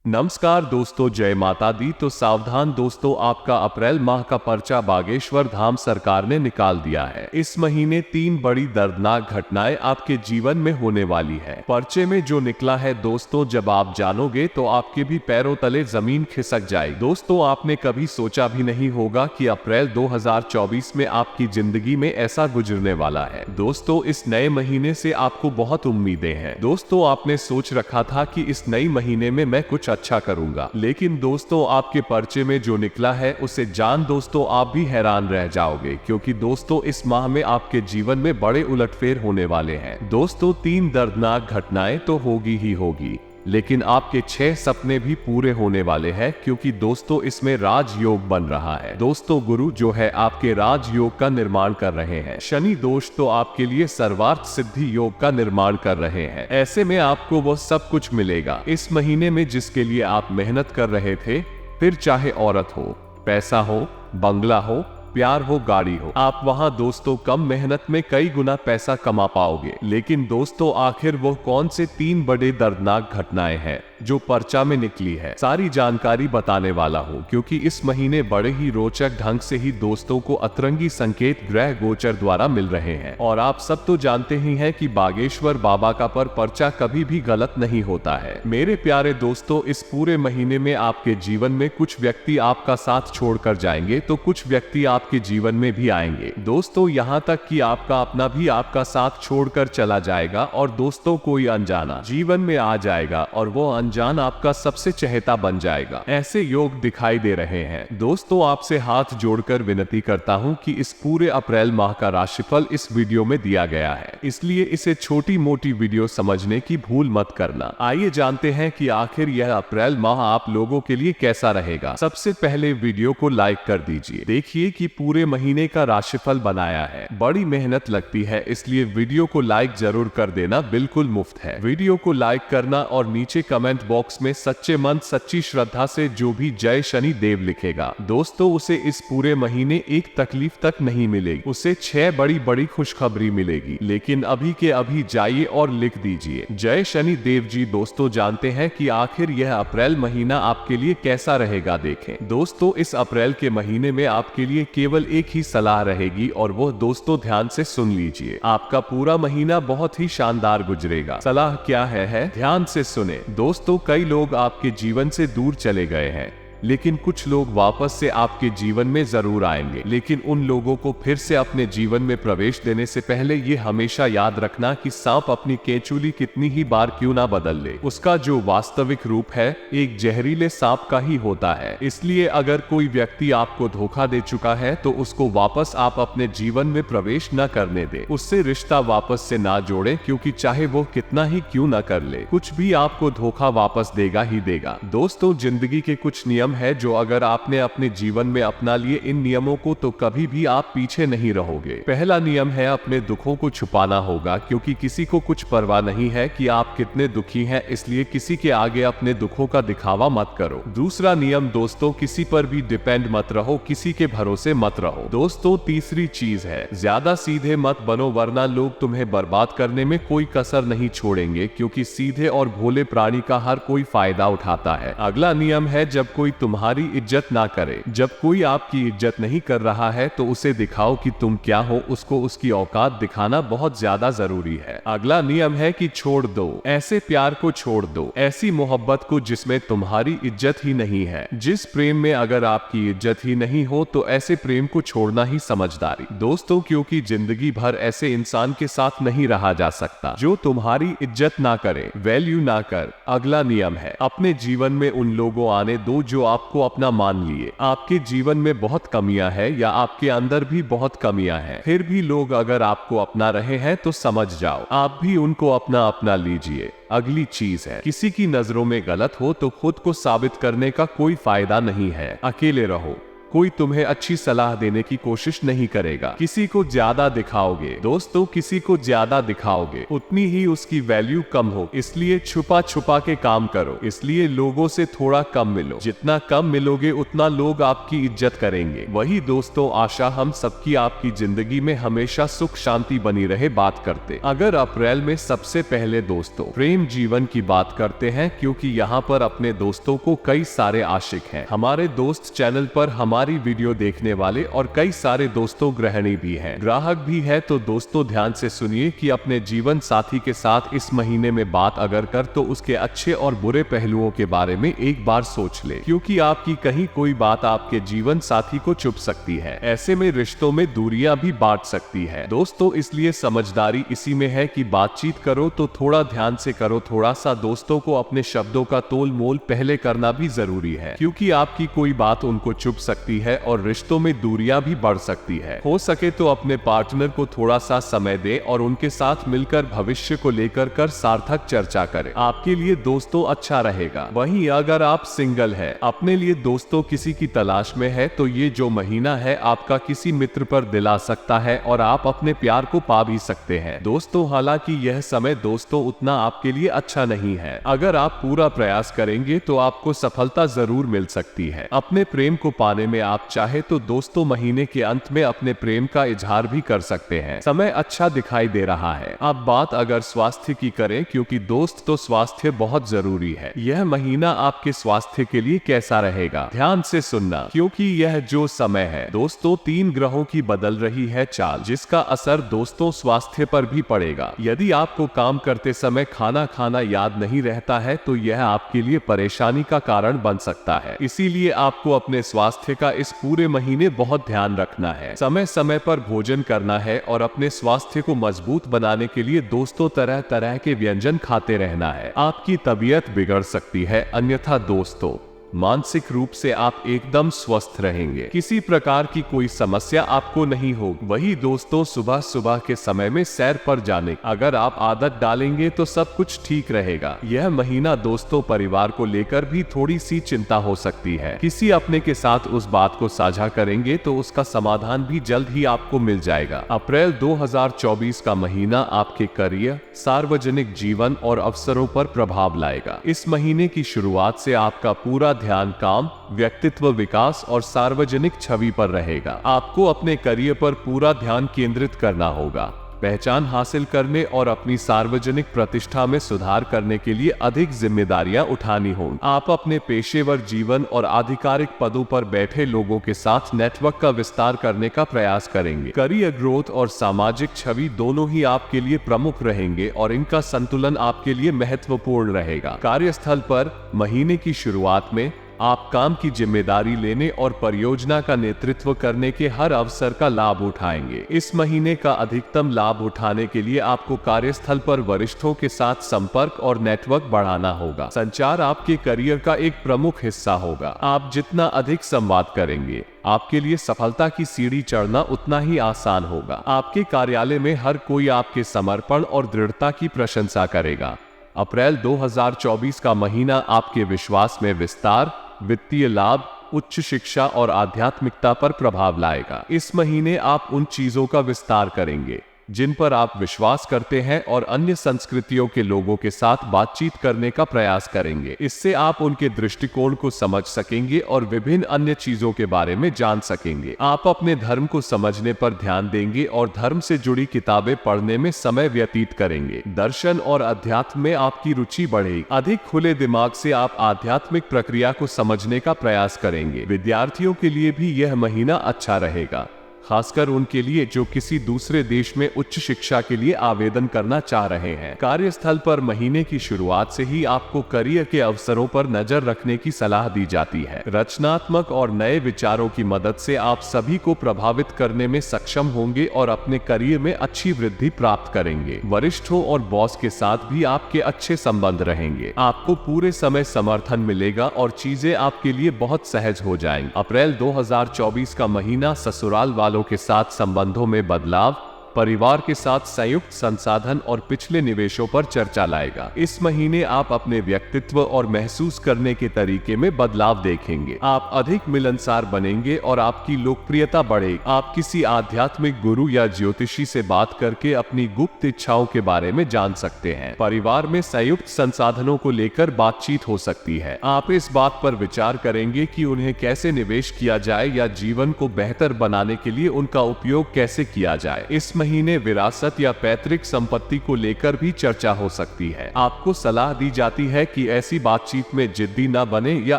नमस्कार दोस्तों, जय माता दी। तो सावधान दोस्तों, आपका अप्रैल माह का पर्चा बागेश्वर धाम सरकार ने निकाल दिया है। इस महीने 3 बड़ी दर्दनाक घटनाएं आपके जीवन में होने वाली है। पर्चे में जो निकला है दोस्तों, जब आप जानोगे तो आपके भी पैरों तले जमीन खिसक जाए। दोस्तों, आपने कभी सोचा भी नहीं होगा कि अप्रैल 2024 में आपकी जिंदगी में ऐसा गुजरने वाला है। दोस्तों, इस नए महीने से आपको बहुत उम्मीदें हैं। दोस्तों, आपने सोच रखा था कि इस नए महीने में मैं कुछ अच्छा करूंगा, लेकिन दोस्तों आपके पर्चे में जो निकला है उसे जान दोस्तों आप भी हैरान रह जाओगे, क्योंकि दोस्तों इस माह में आपके जीवन में बड़े उलटफेर होने वाले हैं। दोस्तों, 3 दर्दनाक घटनाएं तो होगी ही होगी, लेकिन आपके 6 सपने भी पूरे होने वाले हैं, क्योंकि दोस्तों इसमें राजयोग बन रहा है। दोस्तों, गुरु जो है आपके राजयोग का निर्माण कर रहे हैं। शनि दोष तो आपके लिए सर्वार्थ सिद्धि योग का निर्माण कर रहे हैं। ऐसे में आपको वो सब कुछ मिलेगा इस महीने में जिसके लिए आप मेहनत कर रहे थे। फिर चाहे औरत हो, पैसा हो, बंगला हो, प्यार हो, गाड़ी हो, आप वहां दोस्तों कम मेहनत में कई गुना पैसा कमा पाओगे। लेकिन दोस्तों आखिर वो कौन से 3 बड़े दर्दनाक घटनाएं हैं जो पर्चा में निकली है, सारी जानकारी बताने वाला हूँ, क्योंकि इस महीने बड़े ही रोचक ढंग से ही दोस्तों को अतरंगी संकेत ग्रह गोचर द्वारा मिल रहे हैं। और आप सब तो जानते ही हैं कि बागेश्वर बाबा का पर्चा कभी भी गलत नहीं होता है। मेरे प्यारे दोस्तों, इस पूरे महीने में आपके जीवन में कुछ व्यक्ति आपका साथ छोड़कर जाएंगे तो कुछ व्यक्ति आपके जीवन में भी आएंगे। दोस्तों, यहाँ तक कि आपका अपना भी आपका साथ छोड़कर चला जाएगा और दोस्तों कोई अनजाना जीवन में आ जाएगा और वो अनजान आपका सबसे चहेता बन जाएगा। ऐसे योग दिखाई दे रहे हैं। दोस्तों, आपसे हाथ जोड़कर विनती करता हूँ कि इस पूरे अप्रैल माह का राशिफल इस वीडियो में दिया गया है, इसलिए इसे छोटी मोटी वीडियो समझने की भूल मत करना। आइए जानते हैं कि आखिर यह अप्रैल माह आप लोगों के लिए कैसा रहेगा। सबसे पहले वीडियो को लाइक कर दीजिए। देखिए कि पूरे महीने का राशिफल बनाया है। बड़ी मेहनत लगती है, इसलिए वीडियो को लाइक जरूर कर देना, बिल्कुल मुफ्त है। वीडियो को लाइक करना और नीचे कमेंट बॉक्स में सच्चे मन सच्ची श्रद्धा से जो भी जय शनि देव लिखेगा दोस्तों, उसे इस पूरे महीने एक तकलीफ तक नहीं मिलेगी, उसे 6 बड़ी बड़ी खुशखबरी मिलेगी। लेकिन अभी के अभी जाइए और लिख दीजिए जय शनि देव जी। दोस्तों, जानते हैं कि आखिर यह अप्रैल महीना आपके लिए कैसा रहेगा। देखें दोस्तों, इस अप्रैल के महीने में आपके लिए केवल एक ही सलाह रहेगी, और वो दोस्तों ध्यान से सुन लीजिए। आपका पूरा महीना बहुत ही शानदार गुजरेगा। सलाह क्या है ध्यान से सुने। दोस्तों, कई लोग आपके जीवन से दूर चले गए हैं, लेकिन कुछ लोग वापस से आपके जीवन में जरूर आएंगे। लेकिन उन लोगों को फिर से अपने जीवन में प्रवेश देने से पहले ये हमेशा याद रखना कि सांप अपनी केंचुली कितनी ही बार क्यों ना बदल ले, उसका जो वास्तविक रूप है एक जहरीले सांप का ही होता है। इसलिए अगर कोई व्यक्ति आपको धोखा दे चुका है तो उसको वापस आप अपने जीवन में प्रवेश न करने दे, उससे रिश्ता वापस से ना जोड़े, क्योंकि चाहे वो कितना ही क्यों न कर ले, कुछ भी आपको धोखा वापस देगा ही देगा। दोस्तों, जिंदगी के कुछ नियम है जो अगर आपने अपने जीवन में अपना लिए इन नियमों को तो कभी भी आप पीछे नहीं रहोगे। पहला नियम है अपने दुखों को छुपाना होगा, क्योंकि किसी को कुछ परवाह नहीं है कि आप कितने दुखी हैं, इसलिए किसी के आगे अपने दुखों का दिखावा मत करो। दूसरा नियम दोस्तों, किसी पर भी डिपेंड मत रहो, किसी के भरोसे मत रहो। दोस्तों, तीसरी चीज है ज्यादा सीधे मत बनो, वरना लोग तुम्हें बर्बाद करने में कोई कसर नहीं छोड़ेंगे, क्योंकि सीधे और भोले प्राणी का हर कोई फायदा उठाता है। अगला नियम है जब कोई तुम्हारी इज्जत ना करे, जब कोई आपकी इज्जत नहीं कर रहा है तो उसे दिखाओ कि तुम क्या हो, उसको उसकी औकात दिखाना बहुत ज्यादा जरूरी है। अगला नियम है कि छोड़ दो ऐसे प्यार को, छोड़ दो ऐसी मोहब्बत को जिसमें तुम्हारी इज्जत ही नहीं है। जिस प्रेम में अगर आपकी इज्जत ही नहीं हो तो ऐसे प्रेम को छोड़ना ही समझदारी। दोस्तों, क्योंकि जिंदगी भर ऐसे इंसान के साथ नहीं रहा जा सकता जो तुम्हारी इज्जत ना करे, वैल्यू ना कर। अगला नियम है अपने जीवन में उन लोगों आने दो जो आपको अपना मान लिए। आपके जीवन में बहुत कमियां हैं या आपके अंदर भी बहुत कमियां हैं, फिर भी लोग अगर आपको अपना रहे हैं तो समझ जाओ आप भी उनको अपना लीजिए। अगली चीज है किसी की नजरों में गलत हो तो खुद को साबित करने का कोई फायदा नहीं है। अकेले रहो, कोई तुम्हें अच्छी सलाह देने की कोशिश नहीं करेगा। किसी को ज्यादा दिखाओगे दोस्तों, किसी को ज्यादा दिखाओगे उतनी ही उसकी वैल्यू कम हो। इसलिए छुपा छुपा के काम करो। इसलिए लोगों से थोड़ा कम मिलो। जितना कम मिलोगे उतना लोग आपकी इज्जत करेंगे। वही दोस्तों, आशा हम सबकी आपकी जिंदगी में हमेशा सुख शांति बनी रहे बात करते। अगर अप्रैल में सबसे पहले दोस्तों प्रेम जीवन की बात करते हैं, क्योंकि यहाँ पर अपने दोस्तों को कई सारे आशिक हैं। हमारे दोस्त चैनल पर हमारी वीडियो देखने वाले और कई सारे दोस्तों गृहिणी भी हैं, ग्राहक भी है। तो दोस्तों ध्यान से सुनिए कि अपने जीवन साथी के साथ इस महीने में बात अगर कर तो उसके अच्छे और बुरे पहलुओं के बारे में एक बार सोच ले, क्योंकि आपकी कहीं कोई बात आपके जीवन साथी को चुभ सकती है। ऐसे में रिश्तों में दूरियां भी बांट सकती है दोस्तों। इसलिए समझदारी इसी में है कि बातचीत करो तो थोड़ा ध्यान से करो। थोड़ा सा दोस्तों को अपने शब्दों का तोल मोल पहले करना भी जरूरी है, क्योंकि आपकी कोई बात उनको चुभ सकती है और रिश्तों में दूरियां भी बढ़ सकती है। हो सके तो अपने पार्टनर को थोड़ा सा समय दे और उनके साथ मिलकर भविष्य को लेकर सार्थक चर्चा करें। आपके लिए दोस्तों अच्छा रहेगा। वहीं अगर आप सिंगल है, अपने लिए दोस्तों किसी की तलाश में है, तो ये जो महीना है आपका किसी मित्र पर दिला सकता है और आप अपने प्यार को पा भी सकते हैं दोस्तों। हालांकि यह समय दोस्तों उतना आपके लिए अच्छा नहीं है। अगर आप पूरा प्रयास करेंगे तो आपको सफलता जरूर मिल सकती है। अपने प्रेम को पाने में आप चाहे तो दोस्तों महीने के अंत में अपने प्रेम का इजहार भी कर सकते हैं। समय अच्छा दिखाई दे रहा है। अब बात अगर स्वास्थ्य की करें, क्योंकि दोस्त तो स्वास्थ्य बहुत जरूरी है। यह महीना आपके स्वास्थ्य के लिए कैसा रहेगा, ध्यान से सुनना, क्योंकि यह जो समय है दोस्तों 3 ग्रहों की बदल रही है चाल, जिसका असर दोस्तों स्वास्थ्य पर भी पड़ेगा। यदि आपको काम करते समय खाना खाना याद नहीं रहता है तो यह आपके लिए परेशानी का कारण बन सकता है। इसीलिए आपको अपने स्वास्थ्य का इस पूरे महीने बहुत ध्यान रखना है। समय समय पर भोजन करना है और अपने स्वास्थ्य को मजबूत बनाने के लिए दोस्तों तरह तरह के व्यंजन खाते रहना है। आपकी तबीयत बिगड़ सकती है, अन्यथा दोस्तों मानसिक रूप से आप एकदम स्वस्थ रहेंगे। किसी प्रकार की कोई समस्या आपको नहीं होगी। वही दोस्तों सुबह सुबह के समय में सैर पर जाने अगर आप आदत डालेंगे तो सब कुछ ठीक रहेगा। यह महीना दोस्तों परिवार को लेकर भी थोड़ी सी चिंता हो सकती है। किसी अपने के साथ उस बात को साझा करेंगे तो उसका समाधान भी जल्द ही आपको मिल जाएगा। अप्रैल 2024 का महीना आपके करियर, सार्वजनिक जीवन और अवसरों पर प्रभाव लाएगा। इस महीने की शुरुआत से आपका पूरा ध्यान काम, व्यक्तित्व विकास और सार्वजनिक छवि पर रहेगा। आपको अपने करियर पर पूरा ध्यान केंद्रित करना होगा। पहचान हासिल करने और अपनी सार्वजनिक प्रतिष्ठा में सुधार करने के लिए अधिक जिम्मेदारियां उठानी होंगी। आप अपने पेशेवर जीवन और आधिकारिक पदों पर बैठे लोगों के साथ नेटवर्क का विस्तार करने का प्रयास करेंगे। करियर ग्रोथ और सामाजिक छवि दोनों ही आपके लिए प्रमुख रहेंगे और इनका संतुलन आपके लिए महत्वपूर्ण रहेगा। कार्यस्थल पर महीने की शुरुआत में आप काम की जिम्मेदारी लेने और परियोजना का नेतृत्व करने के हर अवसर का लाभ उठाएंगे। इस महीने का अधिकतम लाभ उठाने के लिए आपको कार्यस्थल पर वरिष्ठों के साथ संपर्क और नेटवर्क बढ़ाना होगा। संचार आपके करियर का एक प्रमुख हिस्सा होगा। आप जितना अधिक संवाद करेंगे, आपके लिए सफलता की सीढ़ी चढ़ना उतना ही आसान होगा। आपके कार्यालय में हर कोई आपके समर्पण और दृढ़ता की प्रशंसा करेगा। अप्रैल 2024 का महीना आपके विश्वास में विस्तार, वित्तीय लाभ, उच्च शिक्षा और आध्यात्मिकता पर प्रभाव लाएगा। इस महीने आप उन चीजों का विस्तार करेंगे जिन पर आप विश्वास करते हैं और अन्य संस्कृतियों के लोगों के साथ बातचीत करने का प्रयास करेंगे। इससे आप उनके दृष्टिकोण को समझ सकेंगे और विभिन्न अन्य चीजों के बारे में जान सकेंगे। आप अपने धर्म को समझने पर ध्यान देंगे और धर्म से जुड़ी किताबें पढ़ने में समय व्यतीत करेंगे। दर्शन और अध्यात्म में आपकी रुचि बढ़ेगी। अधिक खुले दिमाग से आप आध्यात्मिक प्रक्रिया को समझने का प्रयास करेंगे। विद्यार्थियों के लिए भी यह महीना अच्छा रहेगा, खासकर उनके लिए जो किसी दूसरे देश में उच्च शिक्षा के लिए आवेदन करना चाह रहे हैं। कार्यस्थल पर महीने की शुरुआत से ही आपको करियर के अवसरों पर नजर रखने की सलाह दी जाती है। रचनात्मक और नए विचारों की मदद से आप सभी को प्रभावित करने में सक्षम होंगे और अपने करियर में अच्छी वृद्धि प्राप्त करेंगे। वरिष्ठों और बॉस के साथ भी आपके अच्छे संबंध रहेंगे। आपको पूरे समय समर्थन मिलेगा और चीजें आपके लिए बहुत सहज हो जाएंगी। अप्रैल 2024 का महीना ससुराल वालों के साथ संबंधों में बदलाव, परिवार के साथ संयुक्त संसाधन और पिछले निवेशों पर चर्चा लाएगा। इस महीने आप अपने व्यक्तित्व और महसूस करने के तरीके में बदलाव देखेंगे। आप अधिक मिलनसार बनेंगे और आपकी लोकप्रियता बढ़ेगी। आप किसी आध्यात्मिक गुरु या ज्योतिषी से बात करके अपनी गुप्त इच्छाओं के बारे में जान सकते हैं। परिवार में संयुक्त संसाधनों को लेकर बातचीत हो सकती है। आप इस बात पर विचार करेंगे कि उन्हें कैसे निवेश किया जाए या जीवन को बेहतर बनाने के लिए उनका उपयोग कैसे किया जाए। इस महीने विरासत या पैतृक संपत्ति को लेकर भी चर्चा हो सकती है। आपको सलाह दी जाती है कि ऐसी बातचीत में जिद्दी न बने या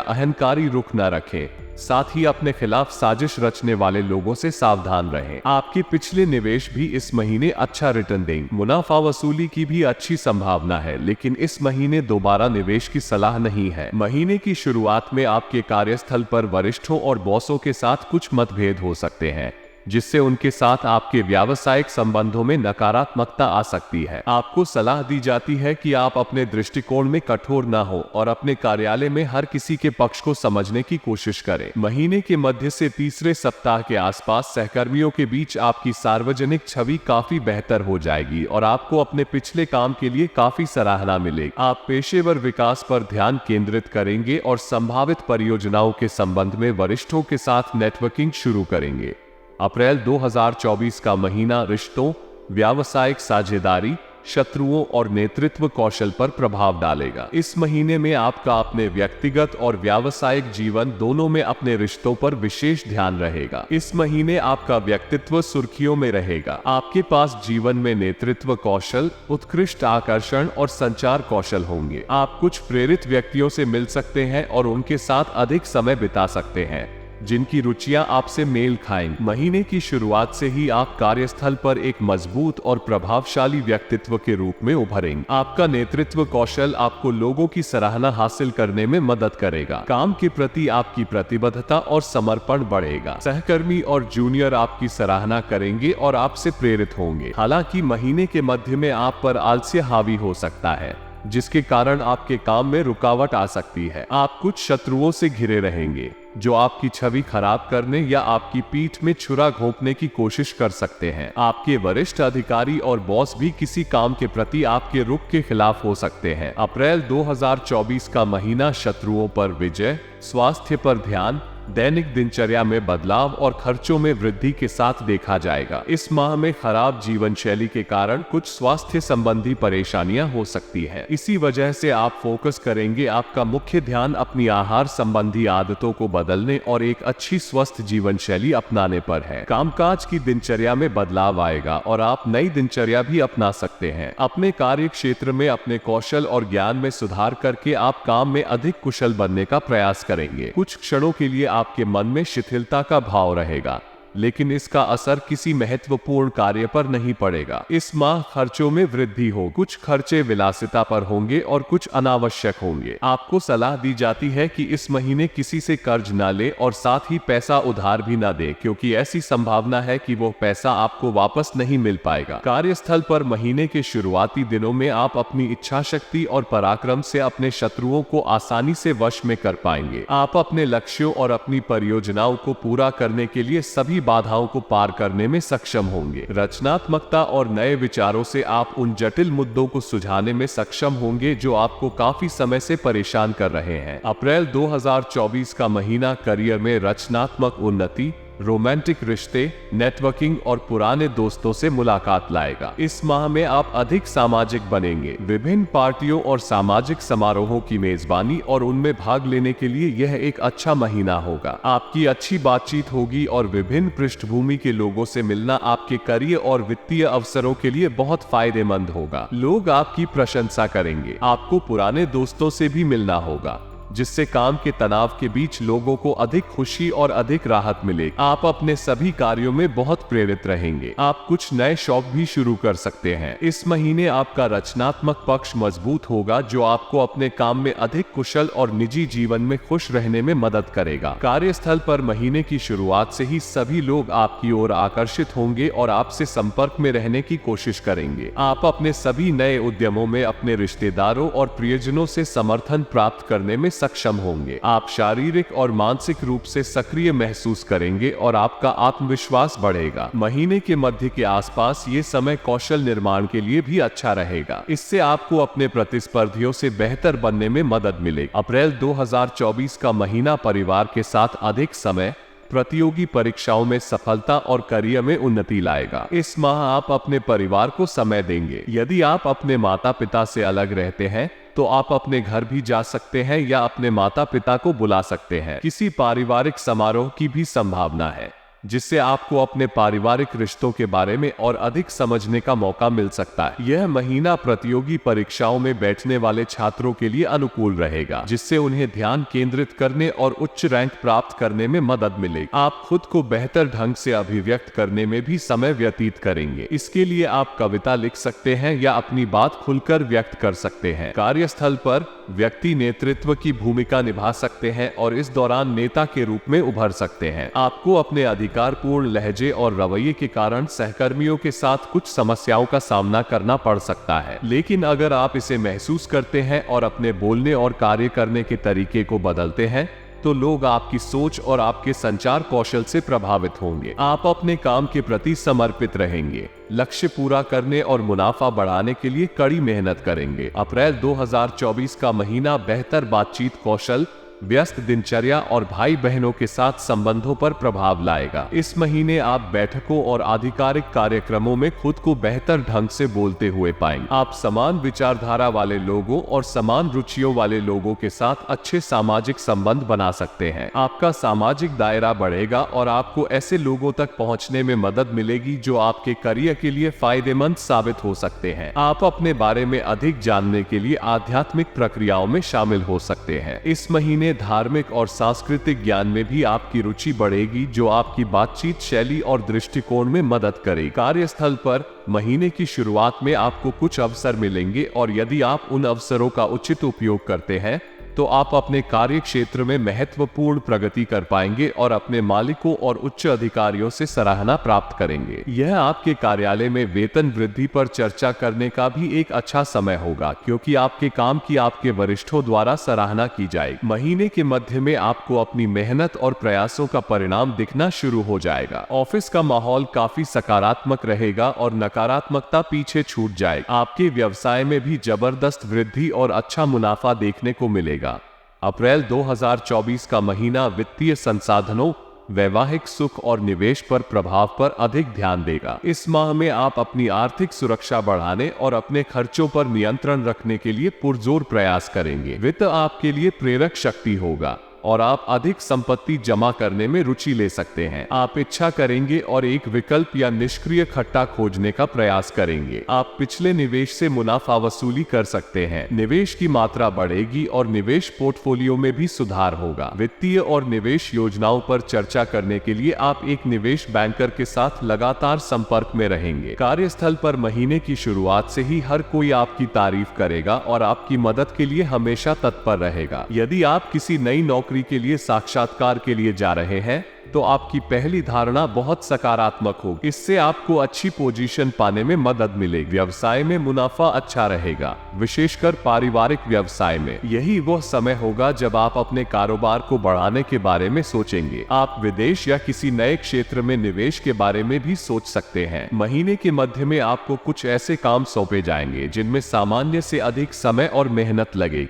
अहंकारी रुख न रखें। साथ ही अपने खिलाफ साजिश रचने वाले लोगों से सावधान रहें। आपके पिछले निवेश भी इस महीने अच्छा रिटर्न देंगे। मुनाफा वसूली की भी अच्छी संभावना है, लेकिन इस महीने दोबारा निवेश की सलाह नहीं है। महीने की शुरुआत में आपके कार्यस्थल पर वरिष्ठों और बॉसों के साथ कुछ मतभेद हो सकते हैं, जिससे उनके साथ आपके व्यावसायिक संबंधों में नकारात्मकता आ सकती है। आपको सलाह दी जाती है कि आप अपने दृष्टिकोण में कठोर न हो और अपने कार्यालय में हर किसी के पक्ष को समझने की कोशिश करें। महीने के मध्य से तीसरे सप्ताह के आसपास सहकर्मियों के बीच आपकी सार्वजनिक छवि काफी बेहतर हो जाएगी और आपको अपने पिछले काम के लिए काफी सराहना मिलेगी। आप पेशेवर विकास पर ध्यान केंद्रित करेंगे और संभावित परियोजनाओं के संबंध में वरिष्ठों के साथ नेटवर्किंग शुरू करेंगे। अप्रैल 2024 का महीना रिश्तों, व्यावसायिक साझेदारी, शत्रुओं और नेतृत्व कौशल पर प्रभाव डालेगा। इस महीने में आपका अपने व्यक्तिगत और व्यावसायिक जीवन दोनों में अपने रिश्तों पर विशेष ध्यान रहेगा। इस महीने आपका व्यक्तित्व सुर्खियों में रहेगा। आपके पास जीवन में नेतृत्व कौशल, उत्कृष्ट आकर्षण और संचार कौशल होंगे। आप कुछ प्रेरित व्यक्तियों से मिल सकते हैं और उनके साथ अधिक समय बिता सकते हैं, जिनकी रुचियां आपसे मेल खाएंगी। महीने की शुरुआत से ही आप कार्यस्थल पर एक मजबूत और प्रभावशाली व्यक्तित्व के रूप में उभरेंगे। आपका नेतृत्व कौशल आपको लोगों की सराहना हासिल करने में मदद करेगा। काम के प्रति आपकी प्रतिबद्धता और समर्पण बढ़ेगा। सहकर्मी और जूनियर आपकी सराहना करेंगे और आपसे प्रेरित होंगे। हालांकि महीने के मध्य में आप पर आलस्य हावी हो सकता है, जिसके कारण आपके काम में रुकावट आ सकती है। आप कुछ शत्रुओं से घिरे रहेंगे, जो आपकी छवि खराब करने या आपकी पीठ में छुरा घोंपने की कोशिश कर सकते हैं। आपके वरिष्ठ अधिकारी और बॉस भी किसी काम के प्रति आपके रुख के खिलाफ हो सकते हैं। अप्रैल 2024 का महीना शत्रुओं पर विजय, स्वास्थ्य पर ध्यान, दैनिक दिनचर्या में बदलाव और खर्चों में वृद्धि के साथ देखा जाएगा। इस माह में खराब जीवन शैली के कारण कुछ स्वास्थ्य संबंधी परेशानियां हो सकती हैं। इसी वजह से आप फोकस करेंगे। आपका मुख्य ध्यान अपनी आहार संबंधी आदतों को बदलने और एक अच्छी स्वस्थ जीवन शैली अपनाने पर है। कामकाज की दिनचर्या में बदलाव आएगा और आप नई दिनचर्या भी अपना सकते हैं। अपने कार्य क्षेत्र में अपने कौशल और ज्ञान में सुधार करके आप काम में अधिक कुशल बनने का प्रयास करेंगे। कुछ क्षणों के लिए आपके मन में शिथिलता का भाव रहेगा, लेकिन इसका असर किसी महत्वपूर्ण कार्य पर नहीं पड़ेगा। इस माह खर्चों में वृद्धि हो। कुछ खर्चे विलासिता पर होंगे और कुछ अनावश्यक होंगे। आपको सलाह दी जाती है कि इस महीने किसी से कर्ज ना ले और साथ ही पैसा उधार भी ना दे, क्योंकि ऐसी संभावना है कि वो पैसा आपको वापस नहीं मिल पाएगा। कार्यस्थल पर महीने के शुरुआती दिनों में आप अपनी इच्छा शक्ति और पराक्रम से अपने शत्रुओं को आसानी से वश में कर पाएंगे। आप अपने लक्ष्यों और अपनी परियोजनाओं को पूरा करने के लिए सभी बाधाओं को पार करने में सक्षम होंगे। रचनात्मकता और नए विचारों से आप उन जटिल मुद्दों को सुलझाने में सक्षम होंगे जो आपको काफी समय से परेशान कर रहे हैं। अप्रैल 2024 का महीना करियर में रचनात्मक उन्नति, रोमांटिक रिश्ते, नेटवर्किंग और पुराने दोस्तों से मुलाकात लाएगा। इस माह में आप अधिक सामाजिक बनेंगे। विभिन्न पार्टियों और सामाजिक समारोहों की मेजबानी और उनमें भाग लेने के लिए यह एक अच्छा महीना होगा। आपकी अच्छी बातचीत होगी और विभिन्न पृष्ठभूमि के लोगों से मिलना आपके करियर और वित्तीय अवसरों के लिए बहुत फायदेमंद होगा। लोग आपकी प्रशंसा करेंगे। आपको पुराने दोस्तों से भी मिलना होगा, जिससे काम के तनाव के बीच लोगों को अधिक खुशी और अधिक राहत मिलेगी। आप अपने सभी कार्यों में बहुत प्रेरित रहेंगे। आप कुछ नए शौक भी शुरू कर सकते हैं। इस महीने आपका रचनात्मक पक्ष मजबूत होगा, जो आपको अपने काम में अधिक कुशल और निजी जीवन में खुश रहने में मदद करेगा। कार्यस्थल पर महीने की शुरुआत से ही सभी लोग आपकी ओर आकर्षित होंगे और आपसे संपर्क में रहने की कोशिश करेंगे। आप अपने सभी नए उद्यमों में अपने रिश्तेदारों और प्रियजनों से समर्थन प्राप्त करने में सक्षम होंगे। आप शारीरिक और मानसिक रूप से सक्रिय महसूस करेंगे और आपका आत्मविश्वास बढ़ेगा। महीने के मध्य के आसपास ये समय कौशल निर्माण के लिए भी अच्छा रहेगा। इससे आपको अपने प्रतिस्पर्धियों से बेहतर बनने में मदद मिलेगी। अप्रैल 2024 का महीना परिवार के साथ अधिक समय, प्रतियोगी परीक्षाओं में सफलता और करियर में उन्नति लाएगा। इस माह आप अपने परिवार को समय देंगे। यदि आप अपने माता पिता से अलग रहते हैं तो आप अपने घर भी जा सकते हैं या अपने माता पिता को बुला सकते हैं। किसी पारिवारिक समारोह की भी संभावना है, जिससे आपको अपने पारिवारिक रिश्तों के बारे में और अधिक समझने का मौका मिल सकता है। यह महीना प्रतियोगी परीक्षाओं में बैठने वाले छात्रों के लिए अनुकूल रहेगा, जिससे उन्हें ध्यान केंद्रित करने और उच्च रैंक प्राप्त करने में मदद मिलेगी। आप खुद को बेहतर ढंग से अभिव्यक्त करने में भी समय व्यतीत करेंगे। इसके लिए आप कविता लिख सकते हैं या अपनी बात खुलकर व्यक्त कर सकते हैं। कार्यस्थल पर व्यक्ति नेतृत्व की भूमिका निभा सकते हैं और इस दौरान नेता के रूप में उभर सकते हैं। आपको अपने अधिकारपूर्ण लहजे और रवैये के कारण सहकर्मियों के साथ कुछ समस्याओं का सामना करना पड़ सकता है, लेकिन अगर आप इसे महसूस करते हैं और अपने बोलने और कार्य करने के तरीके को बदलते हैं तो लोग आपकी सोच और आपके संचार कौशल से प्रभावित होंगे। आप अपने काम के प्रति समर्पित रहेंगे, लक्ष्य पूरा करने और मुनाफा बढ़ाने के लिए कड़ी मेहनत करेंगे। अप्रैल 2024 का महीना बेहतर बातचीत कौशल, व्यस्त दिनचर्या और भाई बहनों के साथ संबंधों पर प्रभाव लाएगा। इस महीने आप बैठकों और आधिकारिक कार्यक्रमों में खुद को बेहतर ढंग से बोलते हुए पाएंगे। आप समान विचारधारा वाले लोगों और समान रुचियों वाले लोगों के साथ अच्छे सामाजिक संबंध बना सकते हैं। आपका सामाजिक दायरा बढ़ेगा और आपको ऐसे लोगों तक पहुंचने में मदद मिलेगी जो आपके करियर के लिए फायदेमंद साबित हो सकते हैं। आप अपने बारे में अधिक जानने के लिए आध्यात्मिक प्रक्रियाओं में शामिल हो सकते हैं। इस महीने धार्मिक और सांस्कृतिक ज्ञान में भी आपकी रुचि बढ़ेगी, जो आपकी बातचीत शैली और दृष्टिकोण में मदद करेगी। कार्यस्थल पर महीने की शुरुआत में आपको कुछ अवसर मिलेंगे और यदि आप उन अवसरों का उचित उपयोग करते हैं तो आप अपने कार्य क्षेत्र में महत्वपूर्ण प्रगति कर पाएंगे और अपने मालिकों और उच्च अधिकारियों से सराहना प्राप्त करेंगे। यह आपके कार्यालय में वेतन वृद्धि पर चर्चा करने का भी एक अच्छा समय होगा, क्योंकि आपके काम की आपके वरिष्ठों द्वारा सराहना की जाएगी। महीने के मध्य में आपको अपनी मेहनत और प्रयासों का परिणाम दिखना शुरू हो जाएगा। ऑफिस का माहौल काफी सकारात्मक रहेगा और नकारात्मकता पीछे छूट जाएगी। आपके व्यवसाय में भी जबरदस्त वृद्धि और अच्छा मुनाफा देखने को मिलेगा। अप्रैल 2024 का महीना वित्तीय संसाधनों, वैवाहिक सुख और निवेश पर प्रभाव पर अधिक ध्यान देगा। इस माह में आप अपनी आर्थिक सुरक्षा बढ़ाने और अपने खर्चों पर नियंत्रण रखने के लिए पुरजोर प्रयास करेंगे। वित्त आपके लिए प्रेरक शक्ति होगा और आप अधिक संपत्ति जमा करने में रुचि ले सकते हैं। आप इच्छा करेंगे और एक विकल्प या निष्क्रिय खट्टा खोजने का प्रयास करेंगे। आप पिछले निवेश से मुनाफा वसूली कर सकते हैं। निवेश की मात्रा बढ़ेगी और निवेश पोर्टफोलियो में भी सुधार होगा। वित्तीय और निवेश योजनाओं पर चर्चा करने के लिए आप एक निवेश बैंकर के साथ लगातार संपर्क में रहेंगे। कार्यस्थल पर महीने की शुरुआत से ही हर कोई आपकी तारीफ करेगा और आपकी मदद के लिए हमेशा तत्पर रहेगा। यदि आप किसी नई नौकरी के लिए साक्षात्कार के लिए जा रहे हैं तो आपकी पहली धारणा बहुत सकारात्मक होगी। इससे आपको अच्छी पोजीशन पाने में मदद मिलेगी। व्यवसाय में मुनाफा अच्छा रहेगा, विशेषकर पारिवारिक व्यवसाय में। यही वह समय होगा जब आप अपने कारोबार को बढ़ाने के बारे में सोचेंगे। आप विदेश या किसी नए क्षेत्र में निवेश के बारे में भी सोच सकते हैं। महीने के मध्य में आपको कुछ ऐसे काम सौंपे जाएंगे जिनमें सामान्य से अधिक समय और मेहनत लगेगी।